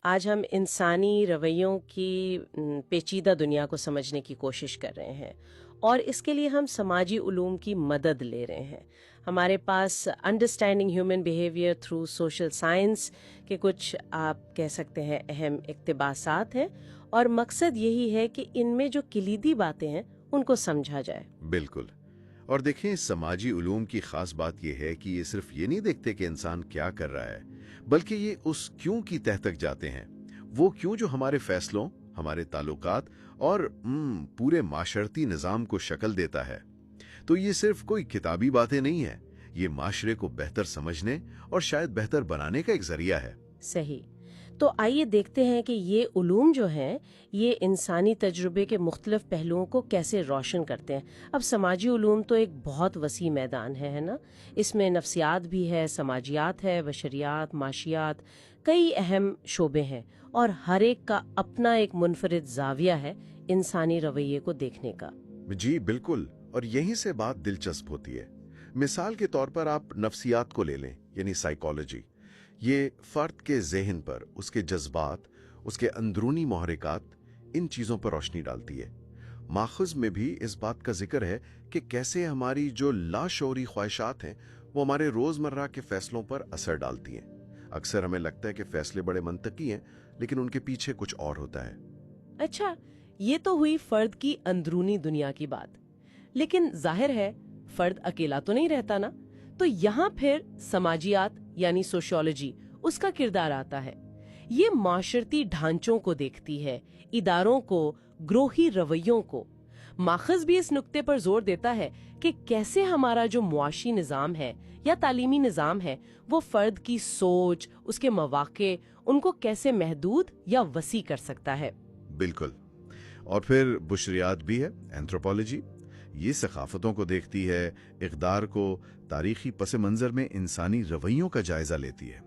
आज हम इंसानी रवैयों की पेचीदा दुनिया को समझने की कोशिश कर रहे हैं और इसके लिए हम समाजी उलूम की मदद ले रहे हैं। हमारे पास understanding human behaviour through social science के कुछ आप कह सकते हैं अहम इक्तबासात हैं और मकसद यही है कि इनमें जो कलीदी बातें हैं उनको समझा जाए। बिल्कुल। और देखें, समाजी उलूम की खास बात यह है कि ये सिर्फ ये नहीं देखते कि इंसान क्या कर रहा है, बल्कि ये उस क्यों की तह तक जाते हैं। वो क्यों जो हमारे फैसलों, हमारे ताल्लुकात और पूरे माशरती निज़ाम को शक्ल देता है। तो ये सिर्फ कोई किताबी बातें नहीं है, ये माशरे को बेहतर समझने और शायद बेहतर बनाने का एक जरिया है। सही। तो आइए देखते हैं कि ये उलूम जो हैं ये इंसानी तजुर्बे के मुख्तलिफ पहलुओं को कैसे रोशन करते हैं। अब समाजी उलूम तो एक बहुत वसी मैदान है ना। इसमें नफ्सियात भी है, समाजियात है, बशरियात, माशियात, कई अहम शोबे हैं और हर एक का अपना एक मुनफरिद जाविया है इंसानी रवैये को देखने का। जी बिल्कुल। और यहीं से बात दिलचस्प होती है। मिसाल के तौर पर आप नफ्सियात को ले लें, यानी साइकोलॉजी। ये फर्द के ज़हन पर, उसके जज्बात, उसके अंदरूनी महरिकात, इन चीज़ों पर रोशनी डालती है। माखज़ में भी इस बात का जिक्र है कि कैसे हमारी जो लाशऊरी ख्वाहिशात हैं वो हमारे रोज़मर्रा के फैसलों पर असर डालती हैं। अक्सर हमें लगता है कि फैसले बड़े मंतकी हैं, लेकिन उनके पीछे कुछ और होता है। अच्छा, ये तो हुई फर्द की अंदरूनी दुनिया की बात, लेकिन जाहिर है फर्द अकेला तो नहीं रहता ना। तो यहाँ फिर समाजियात यानी सोशियोलॉजी उसका किरदार आता है। ये माशरती ढांचों को देखती है, इदारों को, ग्रोही रवैयों को। माखज़ भी इस नुक्ते पर जोर देता है कि कैसे हमारा जो मुआशी निज़ाम है या तालीमी निज़ाम है वो फर्द की सोच, उसके मौक़े, उनको कैसे महदूद या वसी कर सकता है। बिल्कुल। और फिर बुशरियात भी है, एंथ्रोपोलॉजी। ये सकाफतों को देखती है, इक़दार को, तारीखी पस मंज़र में इंसानी रवैयों का जायज़ा लेती है।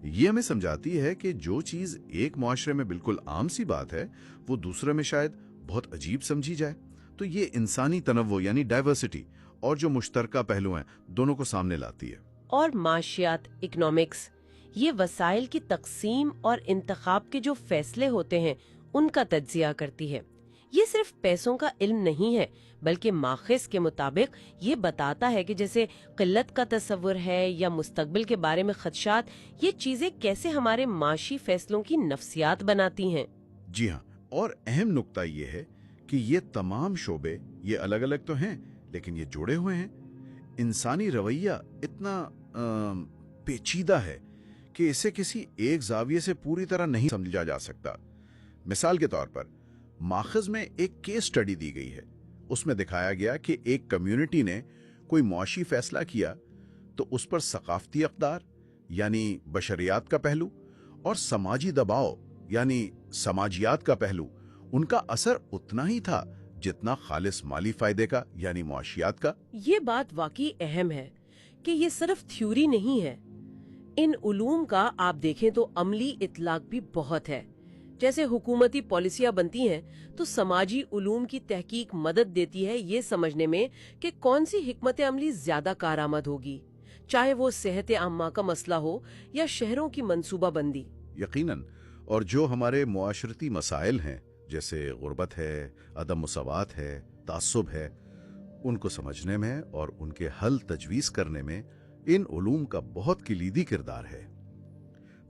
ये हमें समझाती है कि जो चीज़ एक मुआशरे में बिल्कुल आम सी बात है वो दूसरे में शायद बहुत अजीब समझी जाए। तो ये इंसानी तनव्वुर यानी डाइवर्सिटी और जो मुश्तरका पहलू हैं दोनों को सामने लाती है। और माशियात, इकोनॉमिक्स, ये वसाइल की तकसीम और इंतखाब के जो फैसले होते हैं उनका तज्जिया करती है। ये सिर्फ पैसों का इल्म नहीं है, बल्कि माखिस के मुताबिक ये बताता है कि जैसे किल्लत का तस्वुर है या मुस्तकबिल के बारे में खदशात, ये चीजें कैसे हमारे माशी फैसलों की नफ्सियात बनाती हैं। जी हाँ। और अहम नुक्ता ये है कि ये तमाम शोबे, ये अलग अलग तो हैं लेकिन ये जुड़े हुए हैं। इंसानी रवैया इतना पेचीदा है कि इसे किसी एक जाविये से पूरी तरह नहीं समझा जा सकता। मिसाल के तौर पर माखज़ में एक केस स्टडी दी गई है। उसमें दिखाया गया कि एक कम्युनिटी ने कोई मुआशी फैसला किया तो उस पर सकाफती अक़दार यानी बशरियात का पहलू और समाजी दबाव यानी समाजियात का पहलू, उनका असर उतना ही था जितना खालिस माली फायदे का यानी मुआशियात का। ये बात वाकई अहम है कि ये सिर्फ थ्योरी नहीं है। इन उलूम का आप देखें तो अमली इतलाक भी बहुत है। जैसे हुकूमती पॉलिसियां बनती हैं तो समाजी उलूम की तहकीक मदद देती है ये समझने में कि कौन सी हिकमत अमली ज्यादा कारआमद होगी, चाहे वो सेहत आम्मा का मसला हो या शहरों की मंसूबा बंदी। यकीनन। और जो हमारे मुआशरती मसाइल हैं, जैसे गुर्बत है, अदम मुसावात है, तासुब है, उनको समझने में और उनके हल तजवीज करने में इन उलूम का बहुत कलीदी किरदार है।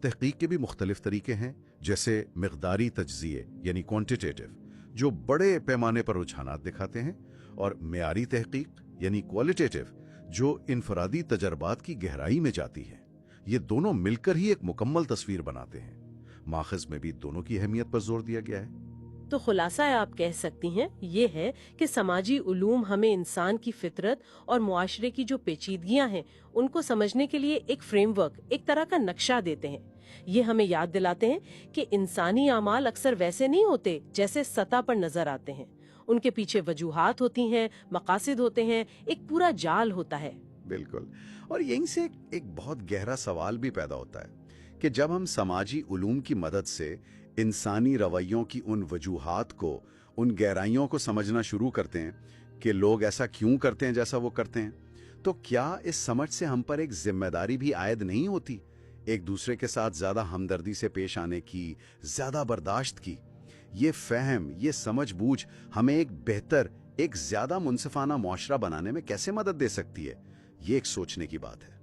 तहकीक के भी मुख्तलिफ तरीके हैं, जैसे मिक़दारी तज्ज़िये यानी क्वांटिटेटिव, जो बड़े पैमाने पर रुझानात दिखाते हैं, और मेयारी तहकीक यानी क्वालिटेटिव, जो इनफरादी तजर्बात की गहराई में जाती है। ये दोनों मिलकर ही एक मुकम्मल तस्वीर बनाते हैं। माखज़ में भी दोनों की अहमियत पर जोर दिया गया है। तो खुलासा आप कह सकती हैं ये है कि समाजी उलूम हमें इंसान की फितरत और मुआशरे की जो पेचीदगियां हैं उनको समझने के लिए एक फ्रेमवर्क, एक तरह का नक्शा देते हैं। ये हमें याद दिलाते हैं कि इंसानी आमाल अक्सर वैसे नहीं होते जैसे सतह पर नजर आते हैं। उनके पीछे वजूहात होती हैं, मकासिद होते हैं, एक पूरा जाल होता है। बिल्कुल। और यहीं से एक बहुत गहरा सवाल भी पैदा होता है कि जब हम समाजी उलूम की मदद से इंसानी रवैयों की उन वजूहात को, उन गहराइयों को समझना शुरू करते हैं कि लोग ऐसा क्यों करते हैं जैसा वो करते हैं, तो क्या इस समझ से हम पर एक जिम्मेदारी भी आयद नहीं होती, ایک دوسرے کے ساتھ زیادہ ہمدردی سے پیش آنے کی، زیادہ برداشت کی، یہ فہم، یہ سمجھ بوجھ ہمیں ایک بہتر، ایک زیادہ منصفانہ معاشرہ بنانے میں کیسے مدد دے سکتی ہے؟ یہ ایک سوچنے کی بات ہے۔